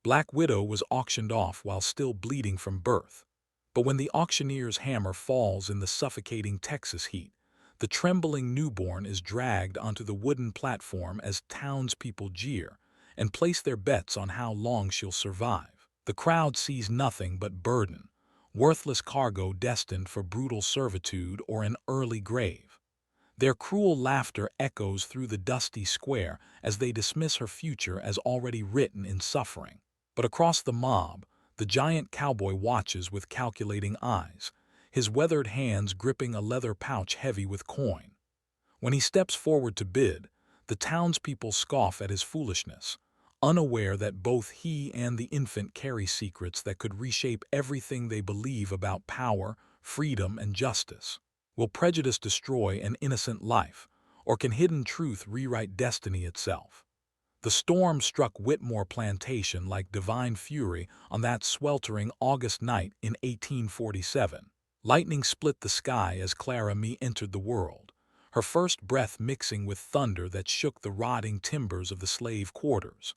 Black Widow was auctioned off while still bleeding from birth. But when the auctioneer's hammer falls in the suffocating Texas heat, the trembling newborn is dragged onto the wooden platform as townspeople jeer and place their bets on how long she'll survive. The crowd sees nothing but burden, worthless cargo destined for brutal servitude or an early grave. Their cruel laughter echoes through the dusty square as they dismiss her future as already written in suffering. But across the mob, the giant cowboy watches with calculating eyes, his weathered hands gripping a leather pouch heavy with coin. When he steps forward to bid, the townspeople scoff at his foolishness, unaware that both he and the infant carry secrets that could reshape everything they believe about power, freedom, and justice. Will prejudice destroy an innocent life, or can hidden truth rewrite destiny itself? The storm struck Whitmore Plantation like divine fury on that sweltering August night in 1847. Lightning split the sky as Clara Mee entered the world, her first breath mixing with thunder that shook the rotting timbers of the slave quarters.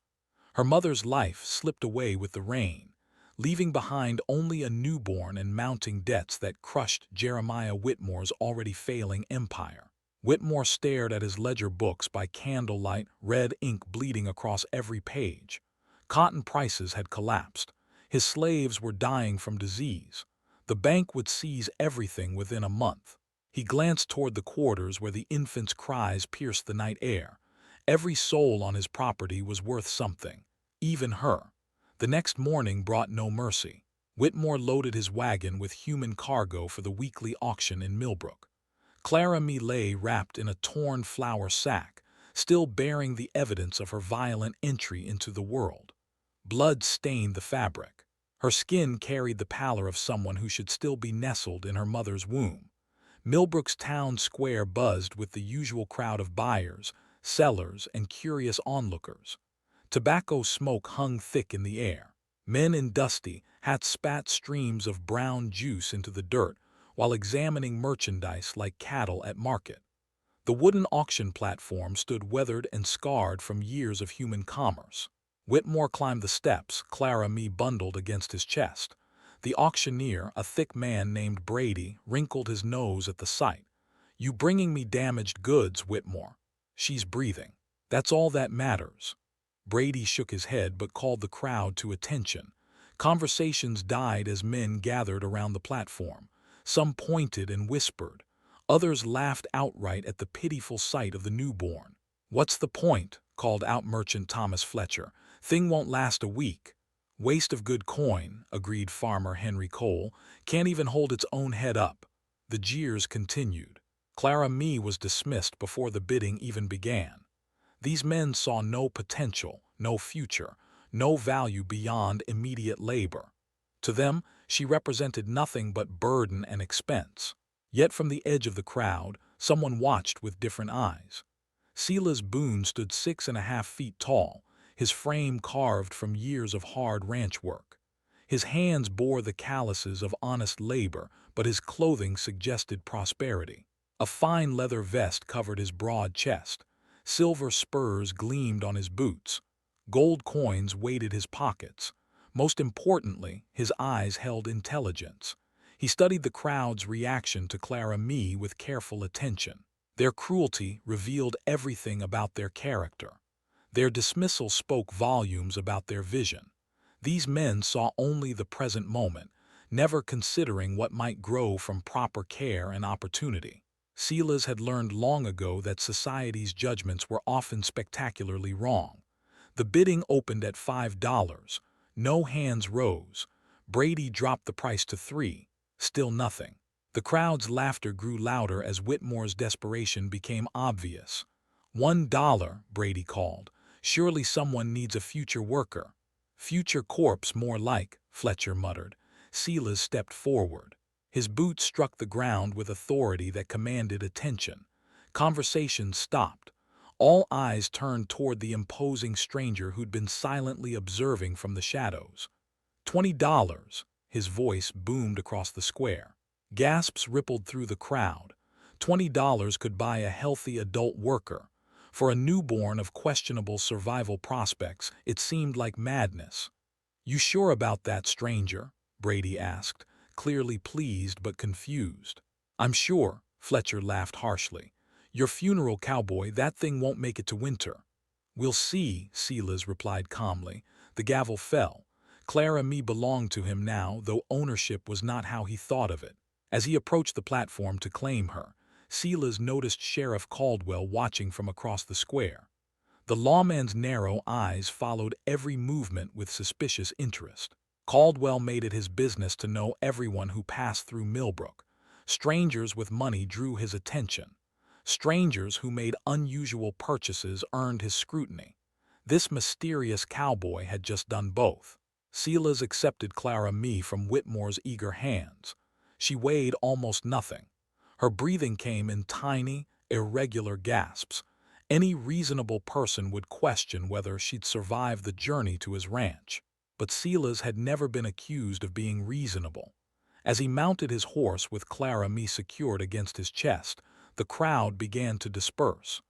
Her mother's life slipped away with the rain, leaving behind only a newborn and mounting debts that crushed Jeremiah Whitmore's already failing empire. Whitmore stared at his ledger books by candlelight, red ink bleeding across every page. Cotton prices had collapsed. His slaves were dying from disease. The bank would seize everything within a month. He glanced toward the quarters where the infant's cries pierced the night air. Every soul on his property was worth something, even her. The next morning brought no mercy. Whitmore loaded his wagon with human cargo for the weekly auction in Millbrook. Clara Mee lay wrapped in a torn flour sack, still bearing the evidence of her violent entry into the world. Blood stained the fabric. Her skin carried the pallor of someone who should still be nestled in her mother's womb. Millbrook's town square buzzed with the usual crowd of buyers, sellers, and curious onlookers. Tobacco smoke hung thick in the air. Men in dusty hats spat streams of brown juice into the dirt while examining merchandise like cattle at market. The wooden auction platform stood weathered and scarred from years of human commerce. Whitmore climbed the steps, Clara Mee bundled against his chest. The auctioneer, a thick man named Brady, wrinkled his nose at the sight. "You bringing me damaged goods, Whitmore?" "She's breathing. That's all that matters." Brady shook his head but called the crowd to attention. Conversations died as men gathered around the platform. Some pointed and whispered. Others laughed outright at the pitiful sight of the newborn. "What's the point?" called out merchant Thomas Fletcher. "Thing won't last a week." "Waste of good coin," agreed farmer Henry Cole. "Can't even hold its own head up." The jeers continued. Clara Mee was dismissed before the bidding even began. These men saw no potential, no future, no value beyond immediate labor. To them, she represented nothing but burden and expense. Yet from the edge of the crowd, someone watched with different eyes. Silas Boone stood 6.5 feet tall, his frame carved from years of hard ranch work. His hands bore the calluses of honest labor, but his clothing suggested prosperity. A fine leather vest covered his broad chest. Silver spurs gleamed on his boots. Gold coins weighted his pockets. Most importantly, his eyes held intelligence. He studied the crowd's reaction to Clara Mee with careful attention. Their cruelty revealed everything about their character. Their dismissal spoke volumes about their vision. These men saw only the present moment, never considering what might grow from proper care and opportunity. Silas had learned long ago that society's judgments were often spectacularly wrong. The bidding opened at $5. No hands rose. Brady dropped the price to $3. Still nothing. The crowd's laughter grew louder as Whitmore's desperation became obvious. $1, Brady called. "Surely someone needs a future worker." "Future corpse, more like," Fletcher muttered. Silas stepped forward. His boots struck the ground with authority that commanded attention. Conversation stopped. All eyes turned toward the imposing stranger who'd been silently observing from the shadows. $20, his voice boomed across the square. Gasps rippled through the crowd. $20 could buy a healthy adult worker. For a newborn of questionable survival prospects, it seemed like madness. "You sure about that, stranger?" Brady asked, clearly pleased but confused. "I'm sure," Fletcher laughed harshly. "Your funeral, Cowboy, that thing won't make it to winter." "We'll see," Silas replied calmly. The gavel fell. Clara Me belonged to him now, though ownership was not how he thought of it. As he approached the platform to claim her, Silas noticed Sheriff Caldwell watching from across the square. The lawman's narrow eyes followed every movement with suspicious interest. Caldwell made it his business to know everyone who passed through Millbrook. Strangers with money drew his attention. Strangers who made unusual purchases earned his scrutiny. This mysterious cowboy had just done both. Silas accepted Clara Me from Whitmore's eager hands. She weighed almost nothing. Her breathing came in tiny, irregular gasps. Any reasonable person would question whether she'd survive the journey to his ranch. But Silas had never been accused of being reasonable. As he mounted his horse with Clara Me secured against his chest, the crowd began to disperse.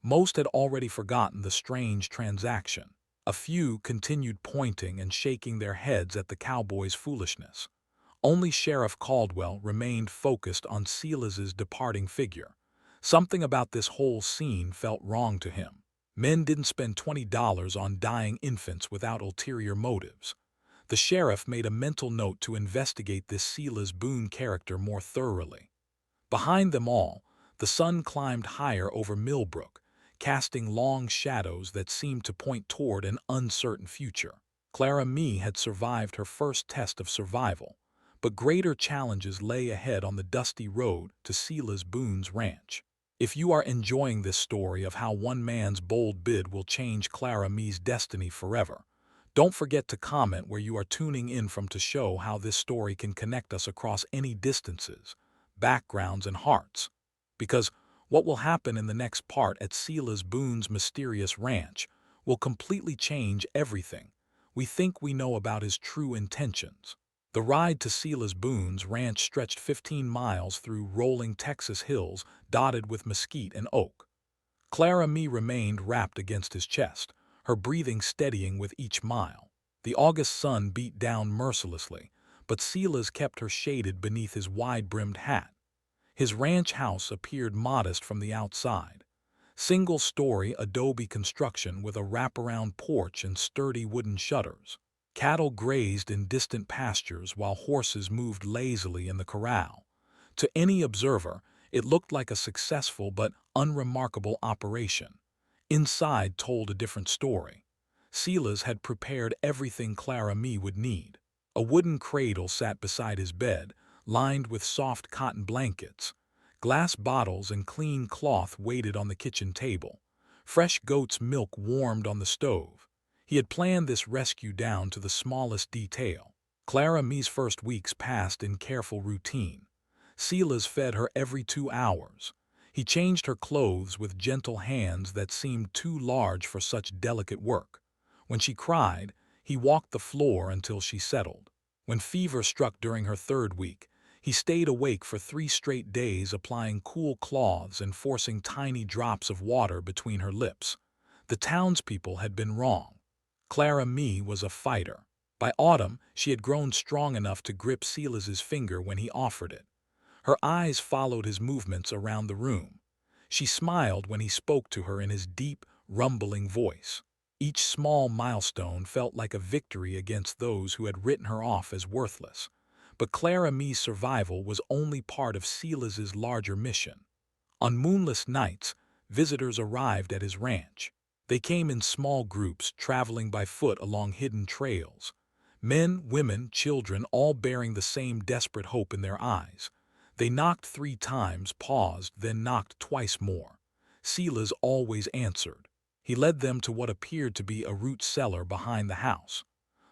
Most had already forgotten the strange transaction. A few continued pointing and shaking their heads at the cowboy's foolishness. Only Sheriff Caldwell remained focused on Silas's departing figure. Something about this whole scene felt wrong to him. Men didn't spend $20 on dying infants without ulterior motives. The sheriff made a mental note to investigate this Silas Boone character more thoroughly. Behind them all, the sun climbed higher over Millbrook, casting long shadows that seemed to point toward an uncertain future. Clara Me had survived her first test of survival, but greater challenges lay ahead on the dusty road to Silas Boone's ranch. If you are enjoying this story of how one man's bold bid will change Clara Me's destiny forever, don't forget to comment where you are tuning in from to show how this story can connect us across any distances, backgrounds, and hearts. Because what will happen in the next part at Silas Boone's mysterious ranch will completely change everything we think we know about his true intentions. The ride to Silas Boone's ranch stretched 15 miles through rolling Texas hills dotted with mesquite and oak. Clara Me remained wrapped against his chest, her breathing steadying with each mile. The August sun beat down mercilessly, but Silas kept her shaded beneath his wide-brimmed hat. His ranch house appeared modest from the outside. Single-story adobe construction with a wraparound porch and sturdy wooden shutters. Cattle grazed in distant pastures while horses moved lazily in the corral. To any observer, it looked like a successful but unremarkable operation. Inside told a different story. Silas had prepared everything Clara Me would need. A wooden cradle sat beside his bed, lined with soft cotton blankets. Glass bottles and clean cloth waited on the kitchen table. Fresh goat's milk warmed on the stove. He had planned this rescue down to the smallest detail. Clara Me's first weeks passed in careful routine. Silas fed her every 2 hours. He changed her clothes with gentle hands that seemed too large for such delicate work. When she cried, he walked the floor until she settled. When fever struck during her 3rd week, he stayed awake for 3 straight days, applying cool cloths and forcing tiny drops of water between her lips. The townspeople had been wrong. Clara Me was a fighter. By autumn, she had grown strong enough to grip Silas's finger when he offered it. Her eyes followed his movements around the room. She smiled when he spoke to her in his deep, rumbling voice. Each small milestone felt like a victory against those who had written her off as worthless. But Clara Me's survival was only part of Silas's larger mission. On moonless nights, visitors arrived at his ranch. They came in small groups, traveling by foot along hidden trails. Men, women, children, all bearing the same desperate hope in their eyes. They knocked 3 times, paused, then knocked twice more. Silas always answered. He led them to what appeared to be a root cellar behind the house.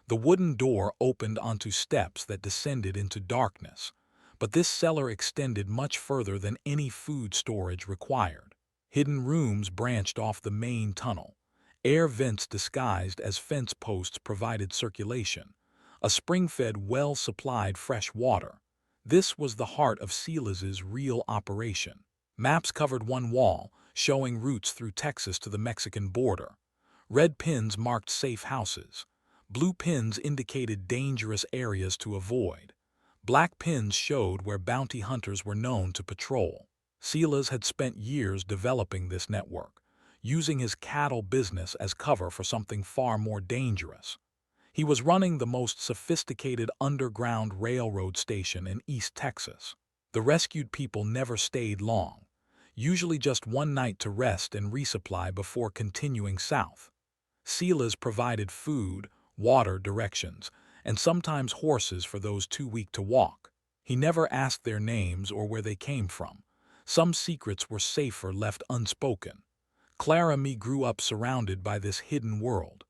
The wooden door opened onto steps that descended into darkness, but this cellar extended much further than any food storage required. Hidden rooms branched off the main tunnel. Air vents disguised as fence posts provided circulation. A spring-fed well supplied fresh water. This was the heart of Silas's real operation. Maps covered one wall, showing routes through Texas to the Mexican border. Red pins marked safe houses. Blue pins indicated dangerous areas to avoid. Black pins showed where bounty hunters were known to patrol. Silas had spent years developing this network, using his cattle business as cover for something far more dangerous. He was running the most sophisticated underground railroad station in East Texas. The rescued people never stayed long, usually just one night to rest and resupply before continuing south. Silas provided food, water directions, and sometimes horses for those too weak to walk. He never asked their names or where they came from. Some secrets were safer left unspoken. Clara Mee grew up surrounded by this hidden world.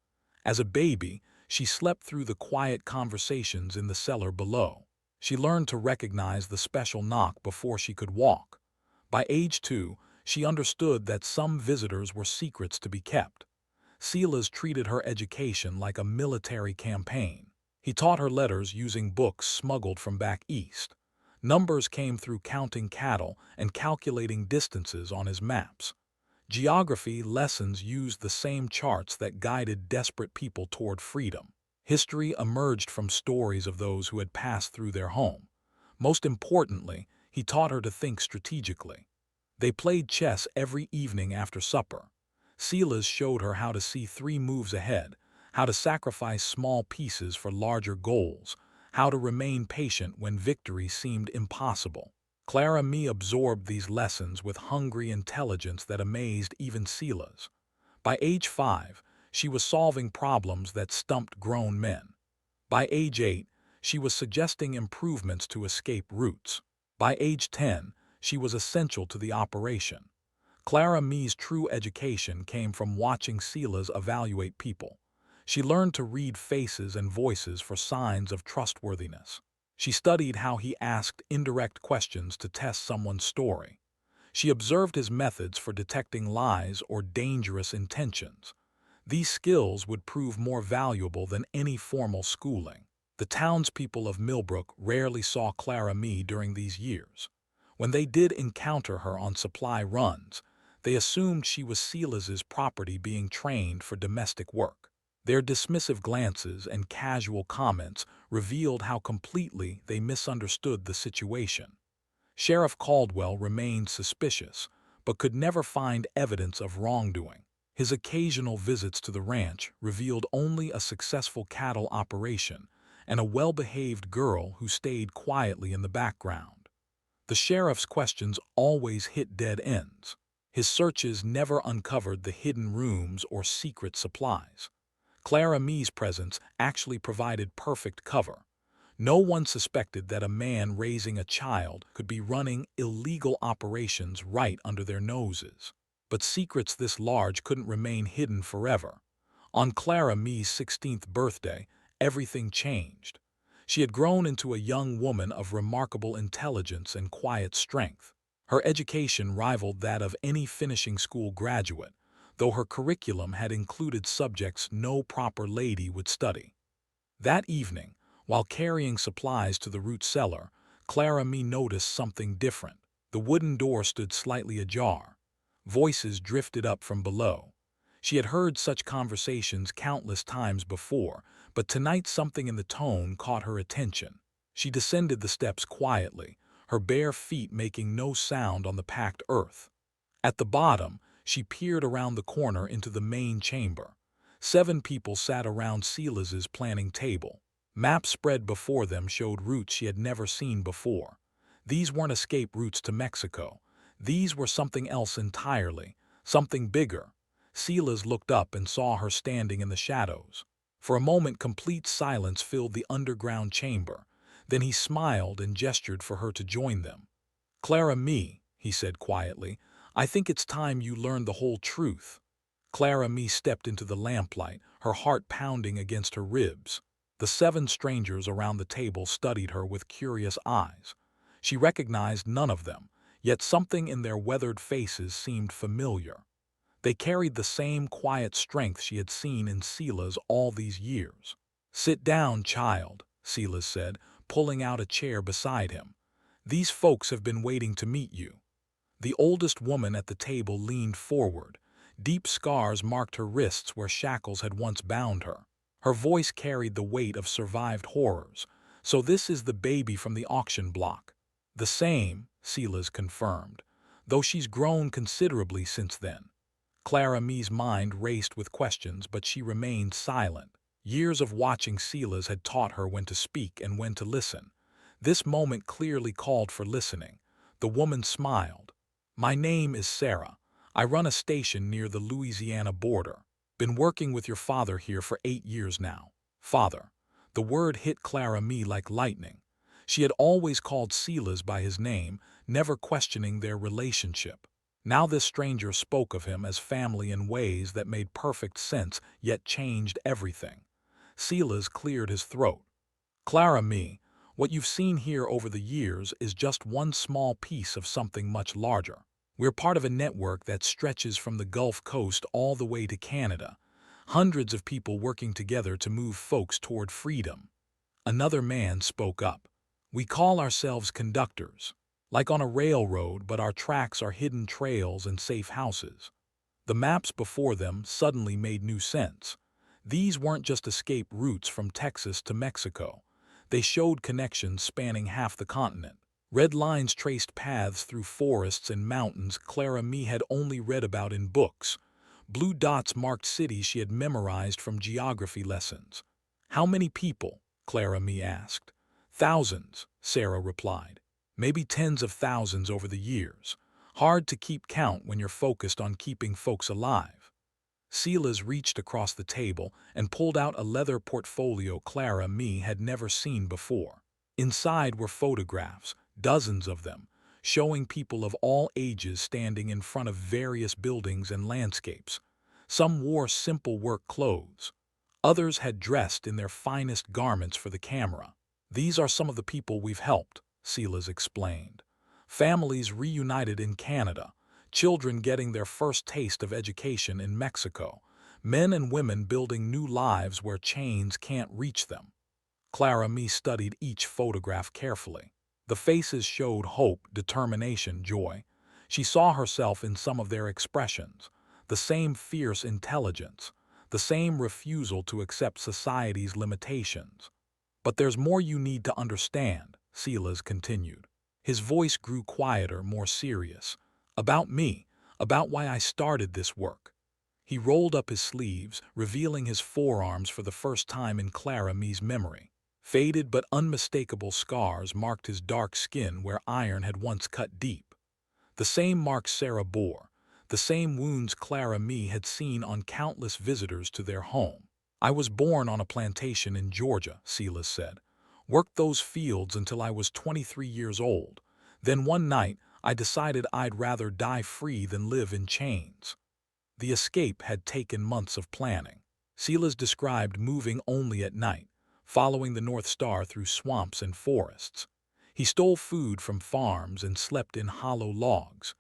As a baby, she slept through the quiet conversations in the cellar below. She learned to recognize the special knock before she could walk. By age 2, she understood that some visitors were secrets to be kept. Silas treated her education like a military campaign. He taught her letters using books smuggled from back east. Numbers came through counting cattle and calculating distances on his maps. Geography lessons used the same charts that guided desperate people toward freedom. History emerged from stories of those who had passed through their home. Most importantly, he taught her to think strategically. They played chess every evening after supper. Silas showed her how to see 3 moves ahead, how to sacrifice small pieces for larger goals, how to remain patient when victory seemed impossible. Clara Mee absorbed these lessons with hungry intelligence that amazed even Silas. By age 5, she was solving problems that stumped grown men. By age 8, she was suggesting improvements to escape routes. By age 10, she was essential to the operation. Clara Mee's true education came from watching Silas evaluate people. She learned to read faces and voices for signs of trustworthiness. She studied how he asked indirect questions to test someone's story. She observed his methods for detecting lies or dangerous intentions. These skills would prove more valuable than any formal schooling. The townspeople of Millbrook rarely saw Clara Mee during these years. When they did encounter her on supply runs, they assumed she was Silas's property being trained for domestic work. Their dismissive glances and casual comments revealed how completely they misunderstood the situation. Sheriff Caldwell remained suspicious, but could never find evidence of wrongdoing. His occasional visits to the ranch revealed only a successful cattle operation and a well-behaved girl who stayed quietly in the background. The sheriff's questions always hit dead ends. His searches never uncovered the hidden rooms or secret supplies. Clara Mee's presence actually provided perfect cover. No one suspected that a man raising a child could be running illegal operations right under their noses. But secrets this large couldn't remain hidden forever. On Clara Mee's 16th birthday, everything changed. She had grown into a young woman of remarkable intelligence and quiet strength. Her education rivaled that of any finishing school graduate, though her curriculum had included subjects no proper lady would study. That evening, while carrying supplies to the root cellar, Clara Mee noticed something different. The wooden door stood slightly ajar. Voices drifted up from below. She had heard such conversations countless times before, but tonight something in the tone caught her attention. She descended the steps quietly, her bare feet making no sound on the packed earth. At the bottom, she peered around the corner into the main chamber. 7 people sat around Silas's planning table. Maps spread before them showed routes she had never seen before. These weren't escape routes to Mexico. These were something else entirely, something bigger. Silas looked up and saw her standing in the shadows. For a moment, complete silence filled the underground chamber. Then he smiled and gestured for her to join them. "Clara Mee," he said quietly, "I think it's time you learned the whole truth." Clara Mee stepped into the lamplight, her heart pounding against her ribs. The 7 strangers around the table studied her with curious eyes. She recognized none of them, yet something in their weathered faces seemed familiar. They carried the same quiet strength she had seen in Silas all these years. "Sit down, child," Silas said, pulling out a chair beside him. "These folks have been waiting to meet you." The oldest woman at the table leaned forward. Deep scars marked her wrists where shackles had once bound her. Her voice carried the weight of survived horrors. "So this is the baby from the auction block." "The same," Silas confirmed, "though she's grown considerably since then." Clara Mee's mind raced with questions, but she remained silent. Years of watching Silas had taught her when to speak and when to listen. This moment clearly called for listening. The woman smiled. "My name is Sarah. I run a station near the Louisiana border. Been working with your father here for 8 years now." Father. The word hit Clara Mee like lightning. She had always called Silas by his name, never questioning their relationship. Now this stranger spoke of him as family in ways that made perfect sense, yet changed everything. Silas cleared his throat. "Clara Mee, what you've seen here over the years is just one small piece of something much larger. We're part of a network that stretches from the Gulf Coast all the way to Canada. Hundreds of people working together to move folks toward freedom." Another man spoke up. "We call ourselves conductors, like on a railroad, but our tracks are hidden trails and safe houses." The maps before them suddenly made new sense. These weren't just escape routes from Texas to Mexico. They showed connections spanning half the continent. Red lines traced paths through forests and mountains Clara Mee had only read about in books. Blue dots marked cities she had memorized from geography lessons. "How many people?" Clara Mee asked. "Thousands," Sarah replied. "Maybe tens of thousands over the years. Hard to keep count when you're focused on keeping folks alive." Silas reached across the table and pulled out a leather portfolio Clara Mee had never seen before. Inside were photographs, dozens of them, showing people of all ages standing in front of various buildings and landscapes. Some wore simple work clothes. Others had dressed in their finest garments for the camera. "These are some of the people we've helped," Silas explained. "Families reunited in Canada, children getting their first taste of education in Mexico, men and women building new lives where chains can't reach them." Clara Mee studied each photograph carefully. The faces showed hope, determination, joy. She saw herself in some of their expressions, the same fierce intelligence, the same refusal to accept society's limitations. "But there's more you need to understand," Silas continued. His voice grew quieter, more serious. "About me, about why I started this work." He rolled up his sleeves, revealing his forearms for the first time in Clara Mee's memory. Faded but unmistakable scars marked his dark skin where iron had once cut deep. The same marks Sarah bore, the same wounds Clara Mee had seen on countless visitors to their home. "I was born on a plantation in Georgia," Silas said. "Worked those fields until I was 23 years old. Then one night, I decided I'd rather die free than live in chains." The escape had taken months of planning. Silas described moving only at night, following the North Star through swamps and forests. He stole food from farms and slept in hollow logs.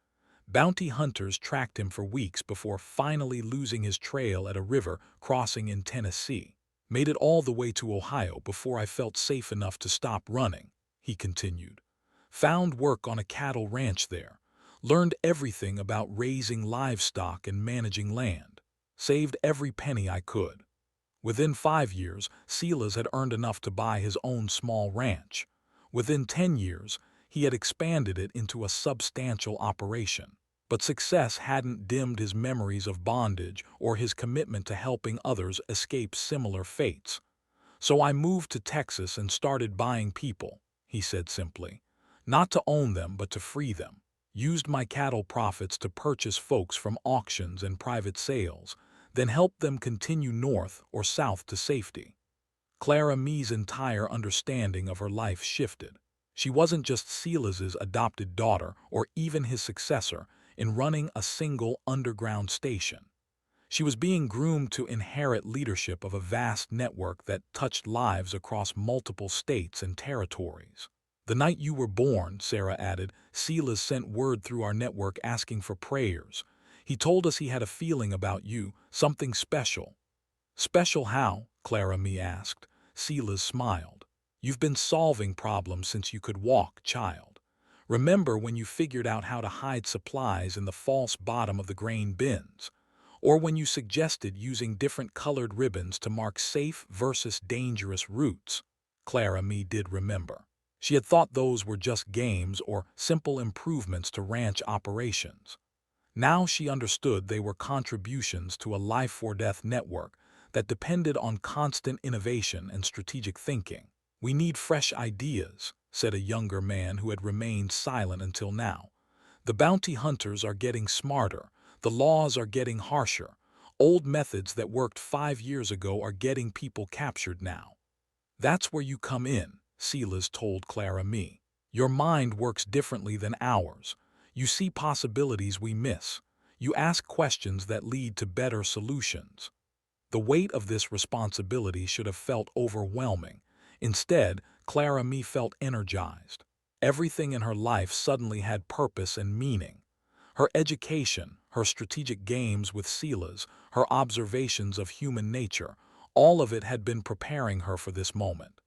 Bounty hunters tracked him for weeks before finally losing his trail at a river crossing in Tennessee. "Made it all the way to Ohio before I felt safe enough to stop running," he continued. "Found work on a cattle ranch there. Learned everything about raising livestock and managing land. Saved every penny I could." Within 5 years, Silas had earned enough to buy his own small ranch. Within 10 years, he had expanded it into a substantial operation. But success hadn't dimmed his memories of bondage or his commitment to helping others escape similar fates. "So I moved to Texas and started buying people," he said simply. "Not to own them, but to free them. Used my cattle profits to purchase folks from auctions and private sales, then helped them continue north or south to safety." Clara Mee's entire understanding of her life shifted. She wasn't just Silas's adopted daughter or even his successor in running a single underground station. She was being groomed to inherit leadership of a vast network that touched lives across multiple states and territories. "The night you were born," Sarah added, "Silas sent word through our network asking for prayers. He told us he had a feeling about you, something special." "Special how?" Clara Mee asked. Silas smiled. "You've been solving problems since you could walk, child. Remember when you figured out how to hide supplies in the false bottom of the grain bins? or when you suggested using different colored ribbons to mark safe versus dangerous routes. Clara Mee did remember. She had thought those were just games or simple improvements to ranch operations. Now she understood they were contributions to a life-or-death network that depended on constant innovation and strategic thinking. "We need fresh ideas," said a younger man who had remained silent until now. "The bounty hunters are getting smarter, the laws are getting harsher. Old methods that worked 5 years ago are getting people captured now." "That's where you come in," Silas told Clara Mee. "Your mind works differently than ours. You see possibilities we miss. You ask questions that lead to better solutions." The weight of this responsibility should have felt overwhelming. Instead, Clara Mee felt energized. Everything in her life suddenly had purpose and meaning. Her education, her strategic games with Silas, her observations of human nature, all of it had been preparing her for this moment.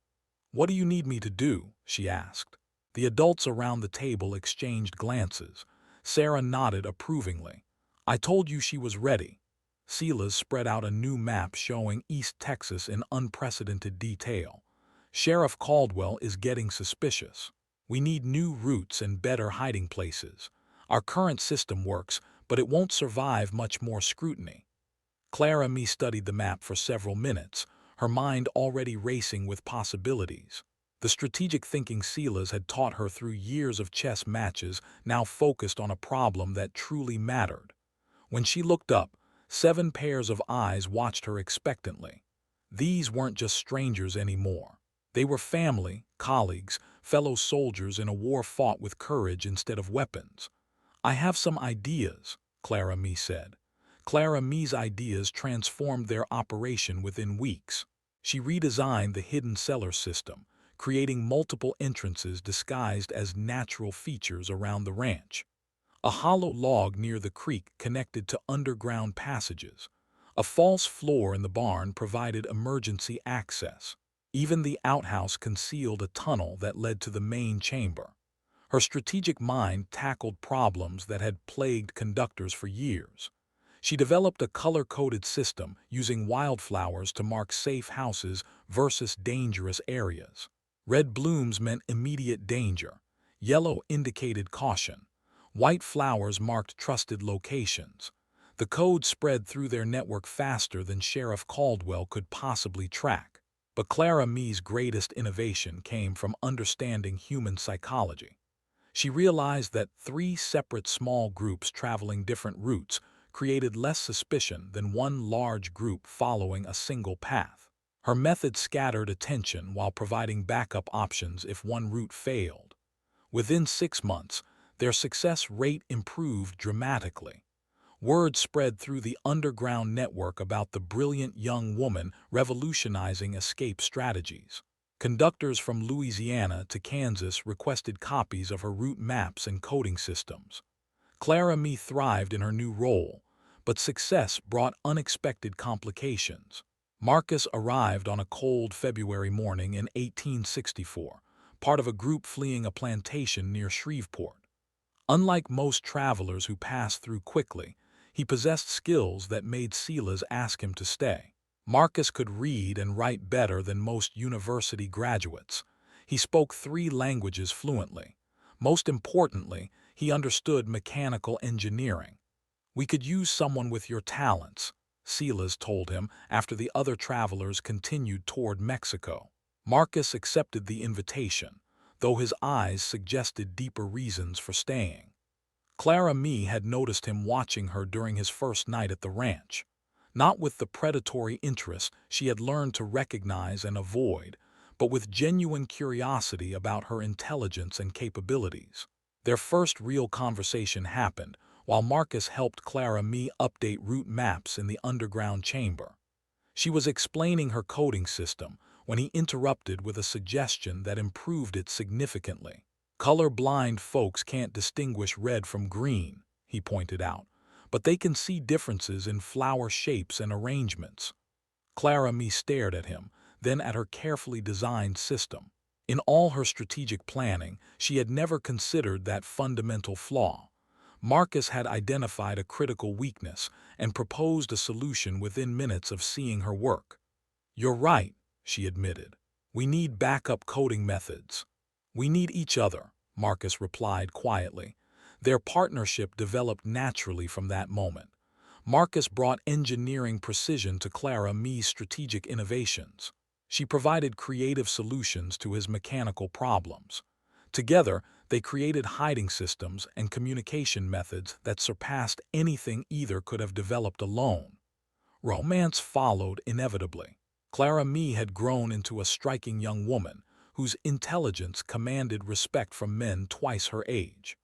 "What do you need me to do?" she asked. The adults around the table exchanged glances. Sarah nodded approvingly. "I told you she was ready." Silas spread out a new map showing East Texas in unprecedented detail. "Sheriff Caldwell is getting suspicious. We need new routes and better hiding places. Our current system works, but it won't survive much more scrutiny." Clara Mee studied the map for several minutes, her mind already racing with possibilities. The strategic thinking Silas had taught her through years of chess matches now focused on a problem that truly mattered. When she looked up, 7 pairs of eyes watched her expectantly. These weren't just strangers anymore. They were family, colleagues, fellow soldiers in a war fought with courage instead of weapons. "I have some ideas," Clara Mee said. Clara Mee's ideas transformed their operation within weeks. She redesigned the hidden cellar system, creating multiple entrances disguised as natural features around the ranch. A hollow log near the creek connected to underground passages. A false floor in the barn provided emergency access. Even the outhouse concealed a tunnel that led to the main chamber. Her strategic mind tackled problems that had plagued conductors for years. She developed a color-coded system using wildflowers to mark safe houses versus dangerous areas. Red blooms meant immediate danger. Yellow indicated caution. White flowers marked trusted locations. The code spread through their network faster than Sheriff Caldwell could possibly track. But Clara Mee's greatest innovation came from understanding human psychology. She realized that 3 separate small groups traveling different routes created less suspicion than one large group following a single path. Her method scattered attention while providing backup options if one route failed. Within 6 months, their success rate improved dramatically. Word spread through the underground network about the brilliant young woman revolutionizing escape strategies. Conductors from Louisiana to Kansas requested copies of her route maps and coding systems. Clara Mee thrived in her new role, but success brought unexpected complications. Marcus arrived on a cold February morning in 1864, part of a group fleeing a plantation near Shreveport. Unlike most travelers who passed through quickly, he possessed skills that made Silas ask him to stay. Marcus could read and write better than most university graduates. He spoke 3 languages fluently. Most importantly, he understood mechanical engineering. "We could use someone with your talents," Silas told him after the other travelers continued toward Mexico. Marcus accepted the invitation, though his eyes suggested deeper reasons for staying. Clara Mee had noticed him watching her during his first night at the ranch. Not with the predatory interest she had learned to recognize and avoid, but with genuine curiosity about her intelligence and capabilities. Their first real conversation happened while Marcus helped Clara Mee update route maps in the underground chamber. She was explaining her coding system when he interrupted with a suggestion that improved it significantly. "Color-blind folks can't distinguish red from green," he pointed out, "but they can see differences in flower shapes and arrangements." Clara Mee stared at him, then at her carefully designed system. In all her strategic planning, she had never considered that fundamental flaw. Marcus had identified a critical weakness and proposed a solution within minutes of seeing her work. "You're right," she admitted. "We need backup coding methods." "We need each other," Marcus replied quietly. Their partnership developed naturally from that moment. Marcus brought engineering precision to Clara Mee's strategic innovations. She provided creative solutions to his mechanical problems. Together, they created hiding systems and communication methods that surpassed anything either could have developed alone. Romance followed inevitably. Clara Mee had grown into a striking young woman whose intelligence commanded respect from men twice her age.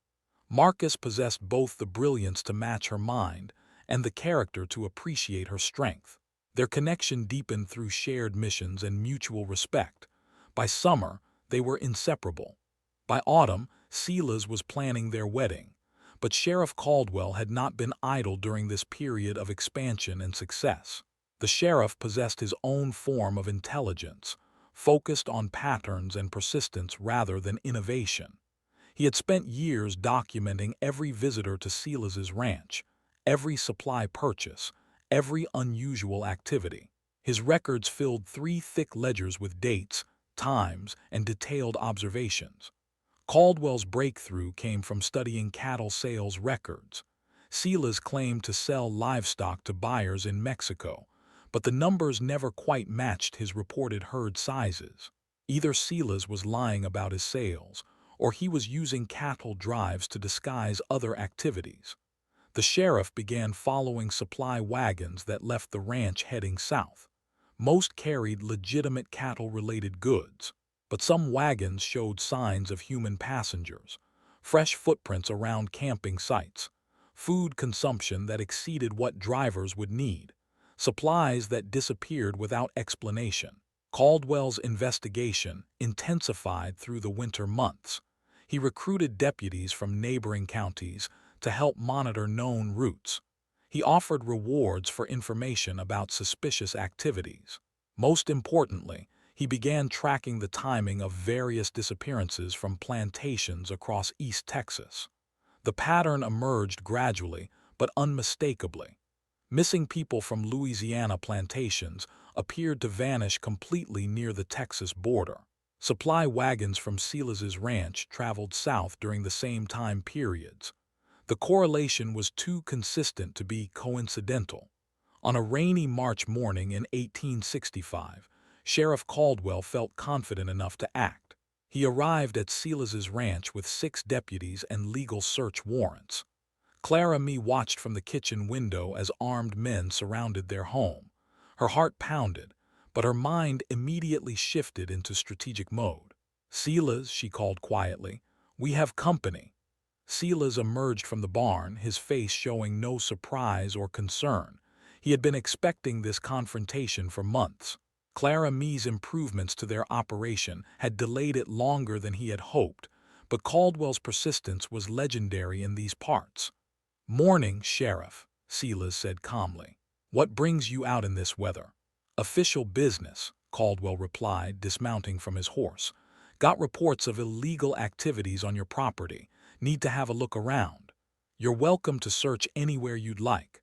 Marcus possessed both the brilliance to match her mind and the character to appreciate her strength. Their connection deepened through shared missions and mutual respect. By summer, they were inseparable. By autumn, Silas was planning their wedding. But Sheriff Caldwell had not been idle during this period of expansion and success. The sheriff possessed his own form of intelligence, focused on patterns and persistence rather than innovation. He had spent years documenting every visitor to Silas's ranch, every supply purchase, every unusual activity. His records filled 3 thick ledgers with dates, times, and detailed observations. Caldwell's breakthrough came from studying cattle sales records. Silas claimed to sell livestock to buyers in Mexico, but the numbers never quite matched his reported herd sizes. Either Silas was lying about his sales, or he was using cattle drives to disguise other activities. The sheriff began following supply wagons that left the ranch heading south. Most carried legitimate cattle-related goods, but some wagons showed signs of human passengers, fresh footprints around camping sites, food consumption that exceeded what drivers would need, supplies that disappeared without explanation. Caldwell's investigation intensified through the winter months. He recruited deputies from neighboring counties to help monitor known routes. He offered rewards for information about suspicious activities. Most importantly, he began tracking the timing of various disappearances from plantations across East Texas. The pattern emerged gradually but unmistakably. Missing people from Louisiana plantations appeared to vanish completely near the Texas border. Supply wagons from Silas's ranch traveled south during the same time periods. The correlation was too consistent to be coincidental. On a rainy March morning in 1865, Sheriff Caldwell felt confident enough to act. He arrived at Silas's ranch with 6 deputies and legal search warrants. Clara Mee watched from the kitchen window as armed men surrounded their home. Her heart pounded, but her mind immediately shifted into strategic mode. "Silas," she called quietly, "we have company." Silas emerged from the barn, his face showing no surprise or concern. He had been expecting this confrontation for months. Clara Mee's improvements to their operation had delayed it longer than he had hoped, but Caldwell's persistence was legendary in these parts. "Morning, Sheriff," Silas said calmly. "What brings you out in this weather?" "Official business," Caldwell replied, dismounting from his horse. "Got reports of illegal activities on your property. Need to have a look around. You're welcome to search anywhere you'd like."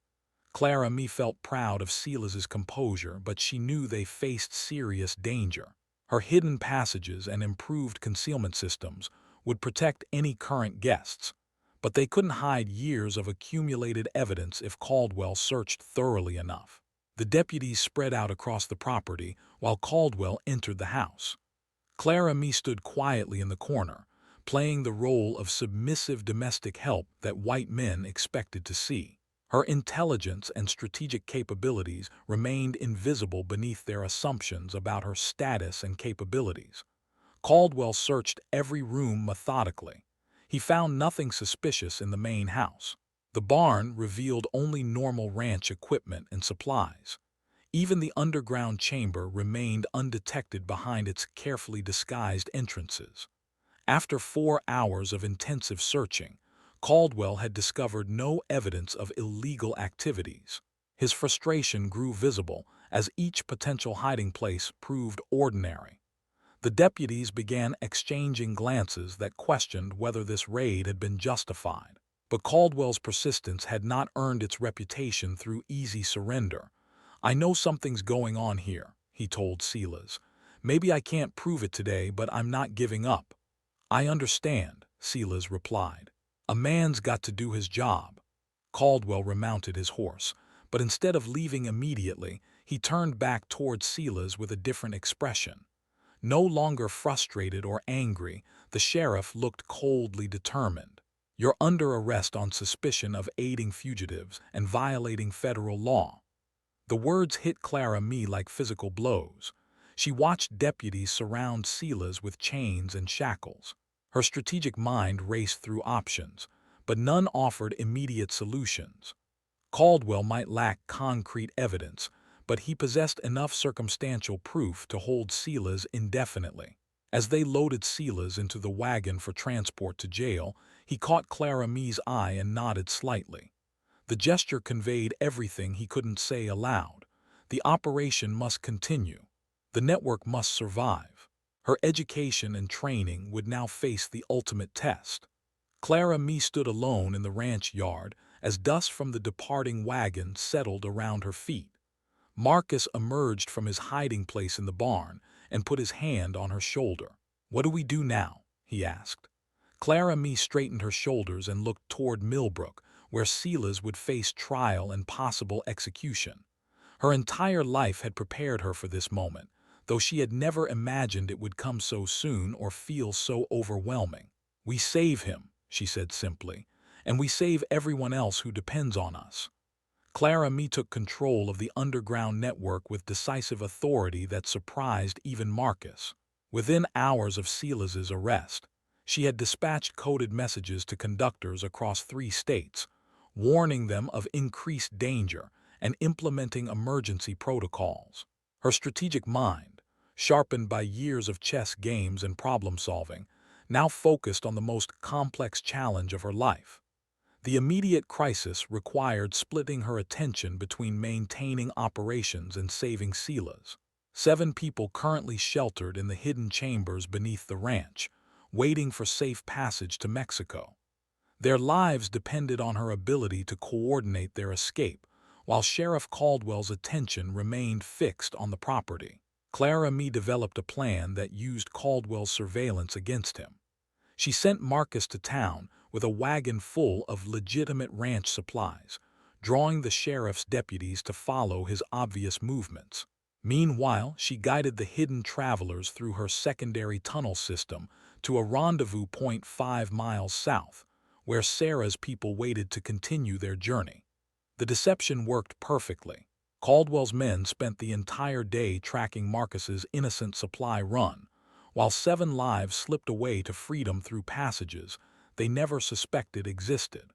Clara Mee felt proud of Silas's composure, but she knew they faced serious danger. Her hidden passages and improved concealment systems would protect any current guests, but they couldn't hide years of accumulated evidence if Caldwell searched thoroughly enough. The deputies spread out across the property while Caldwell entered the house. Clara Mee stood quietly in the corner, playing the role of submissive domestic help that white men expected to see. Her intelligence and strategic capabilities remained invisible beneath their assumptions about her status and capabilities. Caldwell searched every room methodically. He found nothing suspicious in the main house. The barn revealed only normal ranch equipment and supplies. Even the underground chamber remained undetected behind its carefully disguised entrances. After 4 hours of intensive searching, Caldwell had discovered no evidence of illegal activities. His frustration grew visible as each potential hiding place proved ordinary. The deputies began exchanging glances that questioned whether this raid had been justified. But Caldwell's persistence had not earned its reputation through easy surrender. "I know something's going on here," he told Silas. "Maybe I can't prove it today, but I'm not giving up." "I understand," Silas replied. "A man's got to do his job." Caldwell remounted his horse, but instead of leaving immediately, he turned back toward Silas with a different expression. No longer frustrated or angry, the sheriff looked coldly determined. "You're under arrest on suspicion of aiding fugitives and violating federal law." The words hit Clara Mee like physical blows. She watched deputies surround Silas with chains and shackles. Her strategic mind raced through options, but none offered immediate solutions. Caldwell might lack concrete evidence, but he possessed enough circumstantial proof to hold Silas indefinitely. As they loaded Silas into the wagon for transport to jail, he caught Clara Mee's eye and nodded slightly. The gesture conveyed everything he couldn't say aloud. The operation must continue. The network must survive. Her education and training would now face the ultimate test. Clara Mee stood alone in the ranch yard as dust from the departing wagon settled around her feet. Marcus emerged from his hiding place in the barn and put his hand on her shoulder. "What do we do now?" he asked. Clara Mee straightened her shoulders and looked toward Millbrook, where Silas would face trial and possible execution. Her entire life had prepared her for this moment, though she had never imagined it would come so soon or feel so overwhelming. "We save him," she said simply, "and we save everyone else who depends on us." Clara Mee took control of the underground network with decisive authority that surprised even Marcus. Within hours of Silas's arrest, she had dispatched coded messages to conductors across 3 states, warning them of increased danger and implementing emergency protocols. Her strategic mind, sharpened by years of chess games and problem-solving, now focused on the most complex challenge of her life. The immediate crisis required splitting her attention between maintaining operations and saving Silas. 7 people currently sheltered in the hidden chambers beneath the ranch, waiting for safe passage to Mexico. Their lives depended on her ability to coordinate their escape, while Sheriff Caldwell's attention remained fixed on the property. Clara Mee developed a plan that used Caldwell's surveillance against him. She sent Marcus to town with a wagon full of legitimate ranch supplies, drawing the sheriff's deputies to follow his obvious movements. Meanwhile, she guided the hidden travelers through her secondary tunnel system to a rendezvous point 5 miles south, where Sarah's people waited to continue their journey. The deception worked perfectly. Caldwell's men spent the entire day tracking Marcus's innocent supply run, while 7 lives slipped away to freedom through passages they never suspected existed.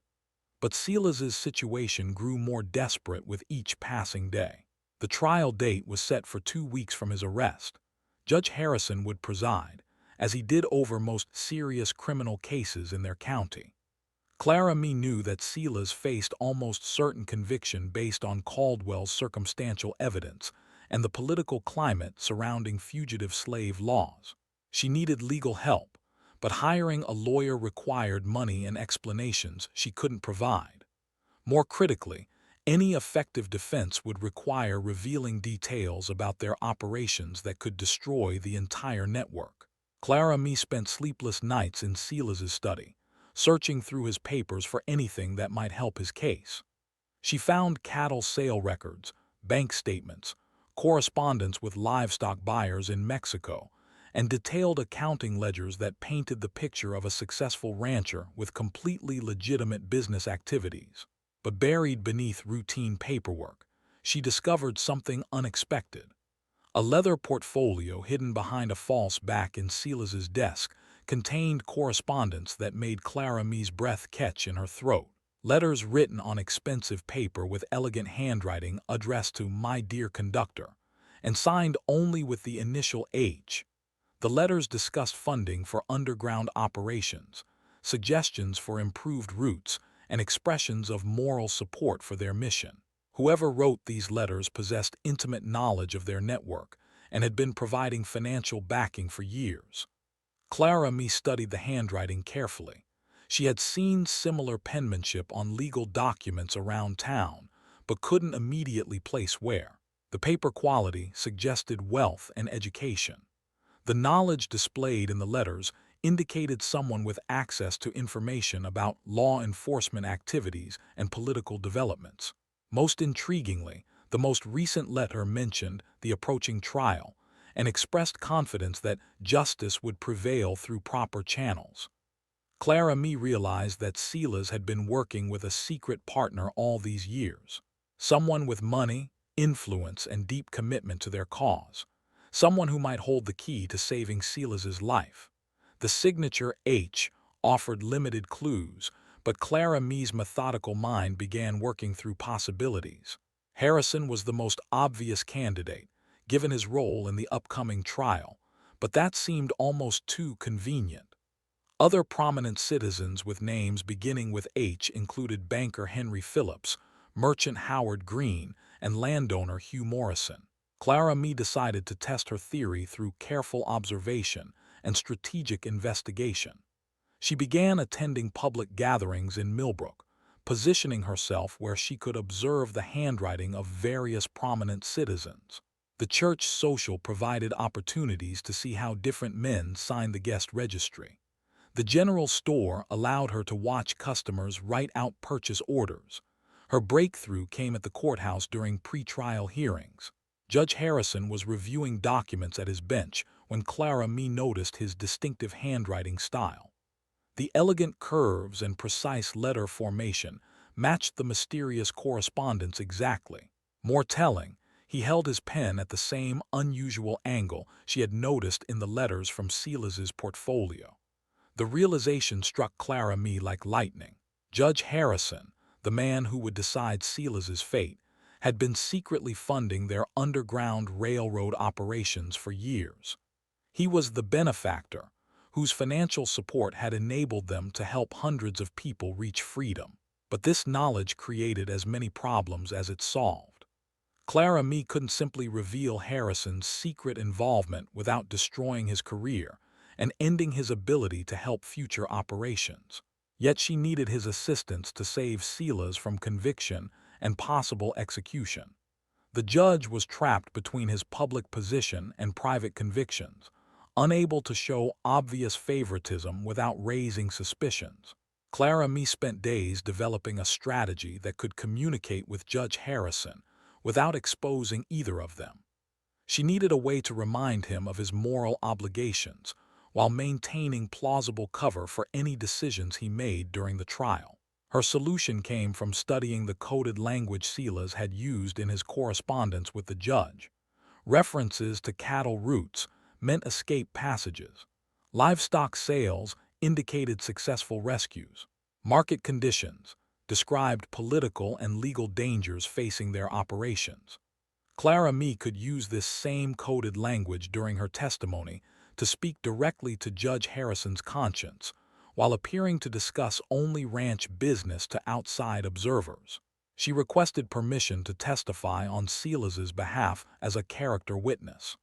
But Silas's situation grew more desperate with each passing day. The trial date was set for 2 weeks from his arrest. Judge Harrison would preside, as he did over most serious criminal cases in their county. Clara Mee knew that Silas faced almost certain conviction based on Caldwell's circumstantial evidence and the political climate surrounding fugitive slave laws. She needed legal help, but hiring a lawyer required money and explanations she couldn't provide. More critically, any effective defense would require revealing details about their operations that could destroy the entire network. Clara Mee spent sleepless nights in Silas's study, searching through his papers for anything that might help his case. She found cattle sale records, bank statements, correspondence with livestock buyers in Mexico, and detailed accounting ledgers that painted the picture of a successful rancher with completely legitimate business activities. But buried beneath routine paperwork, she discovered something unexpected. A leather portfolio hidden behind a false back in Silas's desk contained correspondence that made Clara Mee's breath catch in her throat. Letters written on expensive paper with elegant handwriting addressed to "My Dear Conductor" and signed only with the initial H. The letters discussed funding for underground operations, suggestions for improved routes, and expressions of moral support for their mission. Whoever wrote these letters possessed intimate knowledge of their network and had been providing financial backing for years. Clara Mee studied the handwriting carefully. She had seen similar penmanship on legal documents around town, but couldn't immediately place where. The paper quality suggested wealth and education. The knowledge displayed in the letters indicated someone with access to information about law enforcement activities and political developments. Most intriguingly, the most recent letter mentioned the approaching trial and expressed confidence that justice would prevail through proper channels. Clara Mee realized that Silas had been working with a secret partner all these years, someone with money, influence, and deep commitment to their cause, someone who might hold the key to saving Silas's life. The signature H offered limited clues, but Clara Mee's methodical mind began working through possibilities. Harrison was the most obvious candidate, given his role in the upcoming trial, but that seemed almost too convenient. Other prominent citizens with names beginning with H included banker Henry Phillips, merchant Howard Green, and landowner Hugh Morrison. Clara Mee decided to test her theory through careful observation and strategic investigation. She began attending public gatherings in Millbrook, positioning herself where she could observe the handwriting of various prominent citizens. The church social provided opportunities to see how different men signed the guest registry. The general store allowed her to watch customers write out purchase orders. Her breakthrough came at the courthouse during pre-trial hearings. Judge Harrison was reviewing documents at his bench when Clara Mee noticed his distinctive handwriting style. The elegant curves and precise letter formation matched the mysterious correspondence exactly. More telling, he held his pen at the same unusual angle she had noticed in the letters from Silas's portfolio. The realization struck Clara Mee like lightning. Judge Harrison, the man who would decide Silas's fate, had been secretly funding their underground railroad operations for years. He was the benefactor, whose financial support had enabled them to help hundreds of people reach freedom. But this knowledge created as many problems as it solved. Clara Mee couldn't simply reveal Harrison's secret involvement without destroying his career and ending his ability to help future operations. Yet she needed his assistance to save Silas from conviction and possible execution. The judge was trapped between his public position and private convictions, unable to show obvious favoritism without raising suspicions. Clara Mee spent days developing a strategy that could communicate with Judge Harrison without exposing either of them. She needed a way to remind him of his moral obligations while maintaining plausible cover for any decisions he made during the trial. Her solution came from studying the coded language Silas had used in his correspondence with the judge. References to cattle routes meant escape passages. Livestock sales indicated successful rescues. Market conditions described political and legal dangers facing their operations. Clara Mee could use this same coded language during her testimony to speak directly to Judge Harrison's conscience, while appearing to discuss only ranch business to outside observers. She requested permission to testify on Silas's behalf as a character witness.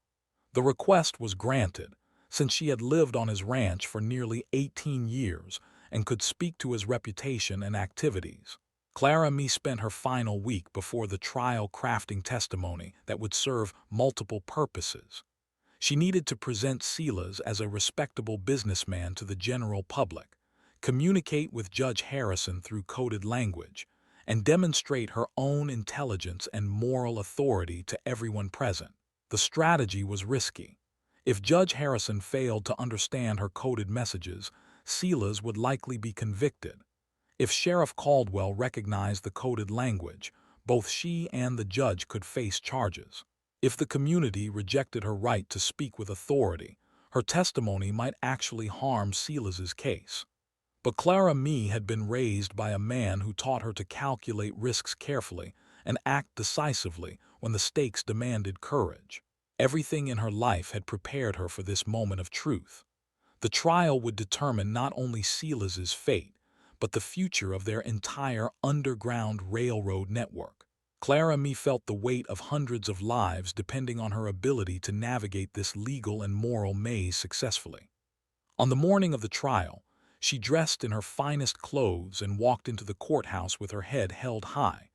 The request was granted, since she had lived on his ranch for nearly 18 years and could speak to his reputation and activities. Clara Mee spent her final week before the trial crafting testimony that would serve multiple purposes. She needed to present Silas as a respectable businessman to the general public, communicate with Judge Harrison through coded language, and demonstrate her own intelligence and moral authority to everyone present. The strategy was risky. If Judge Harrison failed to understand her coded messages, Silas would likely be convicted. If Sheriff Caldwell recognized the coded language, both she and the judge could face charges. If the community rejected her right to speak with authority, her testimony might actually harm Silas's case. But Clara Mee had been raised by a man who taught her to calculate risks carefully and act decisively when the stakes demanded courage. Everything in her life had prepared her for this moment of truth. The trial would determine not only Silas's fate, but the future of their entire underground railroad network. Clara Mee felt the weight of hundreds of lives depending on her ability to navigate this legal and moral maze successfully. On the morning of the trial, She dressed in her finest clothes and walked into the courthouse with her head held high,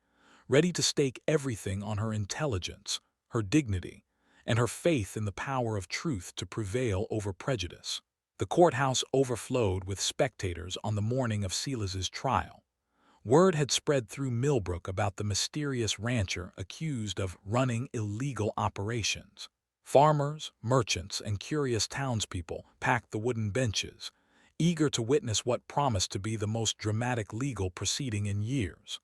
ready to stake everything on her intelligence, her dignity, and her faith in the power of truth to prevail over prejudice. The courthouse overflowed with spectators on the morning of Silas's trial. Word had spread through Millbrook about the mysterious rancher accused of running illegal operations. Farmers, merchants, and curious townspeople packed the wooden benches, eager to witness what promised to be the most dramatic legal proceeding in years.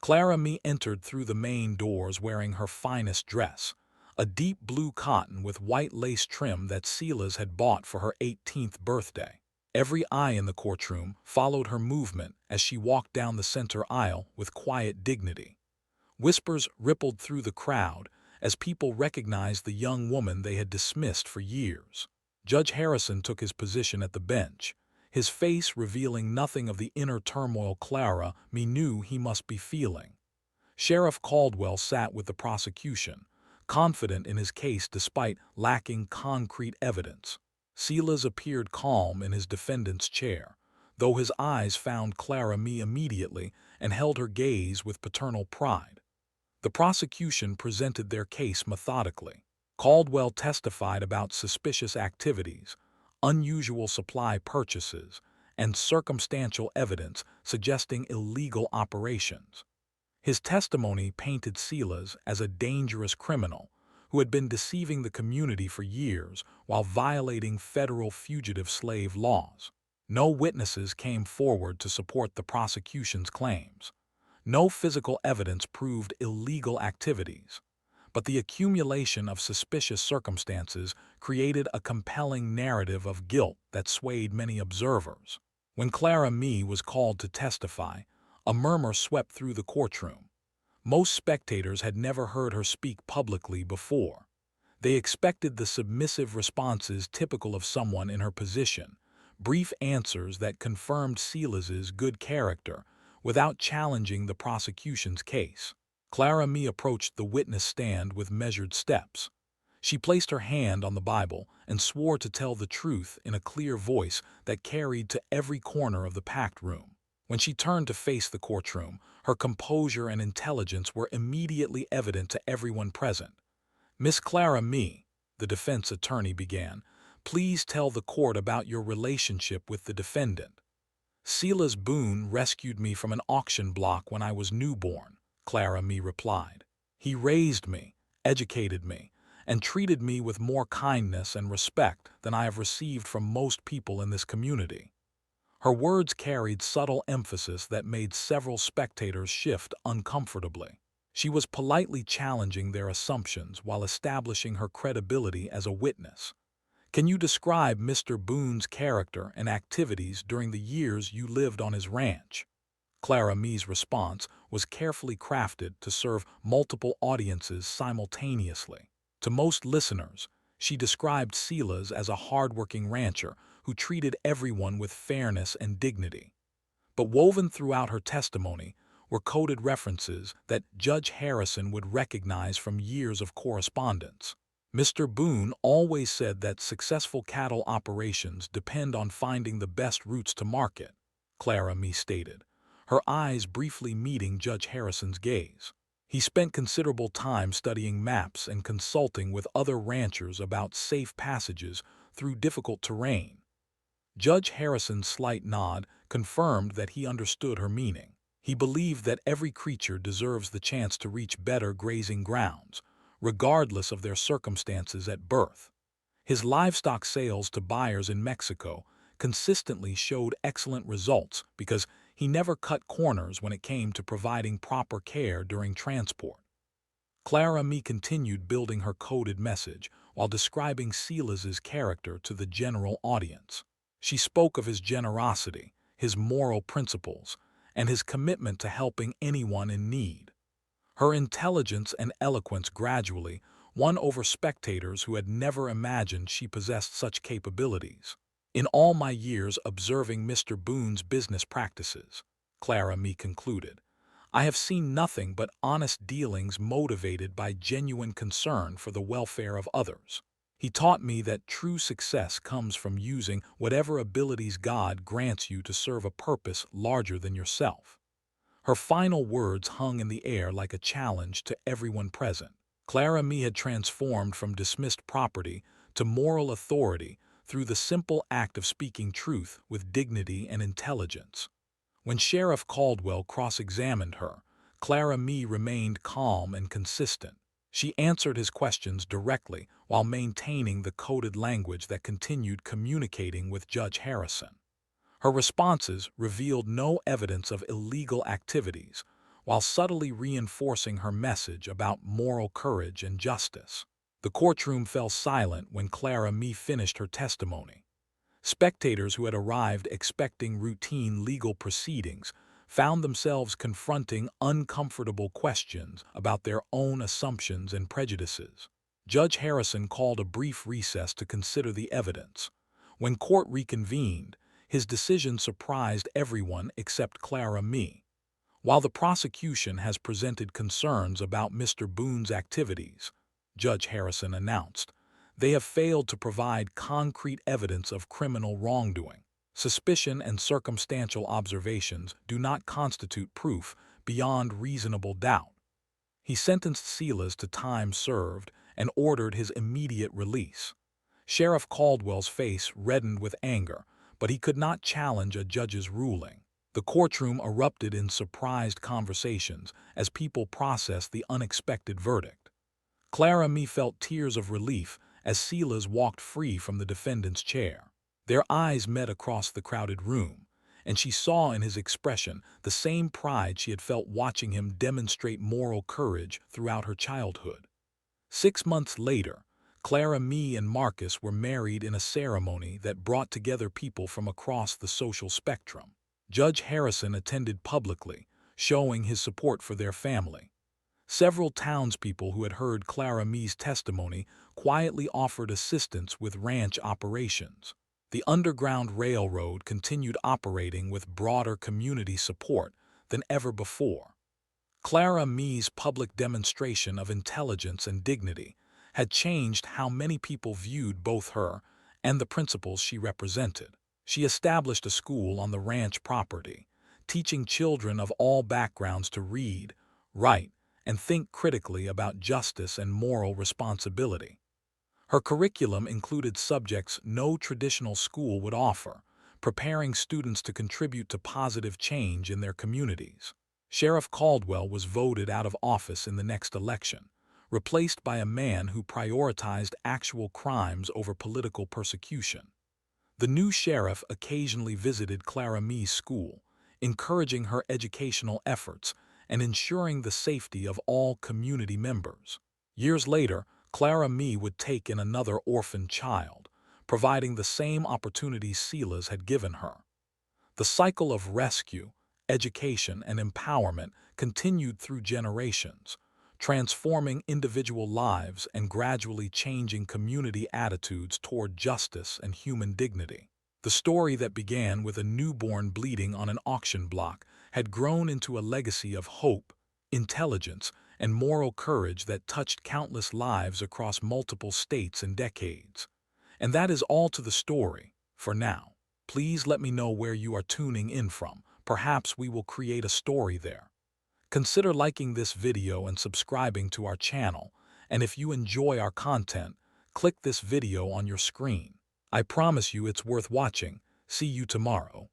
Clara Mee entered through the main doors wearing her finest dress, a deep blue cotton with white lace trim that Silas had bought for her 18th birthday. Every eye in the courtroom followed her movement as she walked down the center aisle with quiet dignity. Whispers rippled through the crowd as people recognized the young woman they had dismissed for years. Judge Harrison took his position at the bench, his face revealing nothing of the inner turmoil Clara Mee knew he must be feeling. Sheriff Caldwell sat with the prosecution, confident in his case despite lacking concrete evidence. Silas appeared calm in his defendant's chair, though his eyes found Clara Mee immediately and held her gaze with paternal pride. The prosecution presented their case methodically. Caldwell testified about suspicious activities, unusual supply purchases, and circumstantial evidence suggesting illegal operations. His testimony painted Silas as a dangerous criminal who had been deceiving the community for years while violating federal fugitive slave laws. No witnesses came forward to support the prosecution's claims. No physical evidence proved illegal activities, but the accumulation of suspicious circumstances created a compelling narrative of guilt that swayed many observers. When Clara Mee was called to testify, a murmur swept through the courtroom. Most spectators had never heard her speak publicly before. They expected the submissive responses typical of someone in her position, brief answers that confirmed Silas's good character without challenging the prosecution's case. Clara Mee approached the witness stand with measured steps. She placed her hand on the Bible and swore to tell the truth in a clear voice that carried to every corner of the packed room. When she turned to face the courtroom, her composure and intelligence were immediately evident to everyone present. "Miss Clara Mee," the defense attorney began, "please tell the court about your relationship with the defendant." "Silas Boone rescued me from an auction block when I was newborn," Clara Mee replied. "He raised me, educated me, and treated me with more kindness and respect than I have received from most people in this community." Her words carried subtle emphasis that made several spectators shift uncomfortably. She was politely challenging their assumptions while establishing her credibility as a witness. "Can you describe Mr. Boone's character and activities during the years you lived on his ranch?" Clara Mee's response was carefully crafted to serve multiple audiences simultaneously. To most listeners, she described Silas as a hardworking rancher who treated everyone with fairness and dignity. But woven throughout her testimony were coded references that Judge Harrison would recognize from years of correspondence. "Mr. Boone always said that successful cattle operations depend on finding the best routes to market," Clara Mee stated, her eyes briefly meeting Judge Harrison's gaze. "He spent considerable time studying maps and consulting with other ranchers about safe passages through difficult terrain." Judge Harrison's slight nod confirmed that he understood her meaning. He believed that every creature deserves the chance to reach better grazing grounds, regardless of their circumstances at birth. His livestock sales to buyers in Mexico consistently showed excellent results because he never cut corners when it came to providing proper care during transport. Clara Mee continued building her coded message while describing Silas's character to the general audience. She spoke of his generosity, his moral principles, and his commitment to helping anyone in need. Her intelligence and eloquence gradually won over spectators who had never imagined she possessed such capabilities. "In all my years observing Mr. Boone's business practices," Clara Mee concluded, "I have seen nothing but honest dealings motivated by genuine concern for the welfare of others. He taught me that true success comes from using whatever abilities God grants you to serve a purpose larger than yourself. Her final words hung in the air like a challenge to everyone present. Clara Mee had transformed from dismissed property to moral authority through the simple act of speaking truth with dignity and intelligence. When Sheriff Caldwell cross-examined her, Clara Mee remained calm and consistent. She answered his questions directly while maintaining the coded language that continued communicating with Judge Harrison. Her responses revealed no evidence of illegal activities, while subtly reinforcing her message about moral courage and justice. The courtroom fell silent when Clara Mee finished her testimony. Spectators who had arrived expecting routine legal proceedings found themselves confronting uncomfortable questions about their own assumptions and prejudices. Judge Harrison called a brief recess to consider the evidence. When court reconvened, his decision surprised everyone except Clara Mee. While the prosecution has presented concerns about Mr. Boone's activities, Judge Harrison announced, they have failed to provide concrete evidence of criminal wrongdoing. Suspicion and circumstantial observations do not constitute proof beyond reasonable doubt. He sentenced Silas to time served and ordered his immediate release. Sheriff Caldwell's face reddened with anger, but he could not challenge a judge's ruling. The courtroom erupted in surprised conversations as people processed the unexpected verdict. Clara Mee felt tears of relief as Silas walked free from the defendant's chair. Their eyes met across the crowded room, and she saw in his expression the same pride she had felt watching him demonstrate moral courage throughout her childhood. 6 months later, Clara Mee and Marcus were married in a ceremony that brought together people from across the social spectrum. Judge Harrison attended publicly, showing his support for their family. Several townspeople who had heard Clara Mee's testimony quietly offered assistance with ranch operations. The Underground Railroad continued operating with broader community support than ever before. Clara Mee's public demonstration of intelligence and dignity had changed how many people viewed both her and the principles she represented. She established a school on the ranch property, teaching children of all backgrounds to read, write, and think critically about justice and moral responsibility. Her curriculum included subjects no traditional school would offer, preparing students to contribute to positive change in their communities. Sheriff Caldwell was voted out of office in the next election, replaced by a man who prioritized actual crimes over political persecution. The new sheriff occasionally visited Clara Mee's school, encouraging her educational efforts and ensuring the safety of all community members. Years later, Clara Mee would take in another orphan child, providing the same opportunities Silas had given her. The cycle of rescue, education, and empowerment continued through generations, transforming individual lives and gradually changing community attitudes toward justice and human dignity. The story that began with a newborn bleeding on an auction block had grown into a legacy of hope, intelligence, and moral courage that touched countless lives across multiple states and decades. And that is all to the story, for now. Please let me know where you are tuning in from. Perhaps we will create a story there. Consider liking this video and subscribing to our channel, and if you enjoy our content, click this video on your screen. I promise you it's worth watching. See you tomorrow.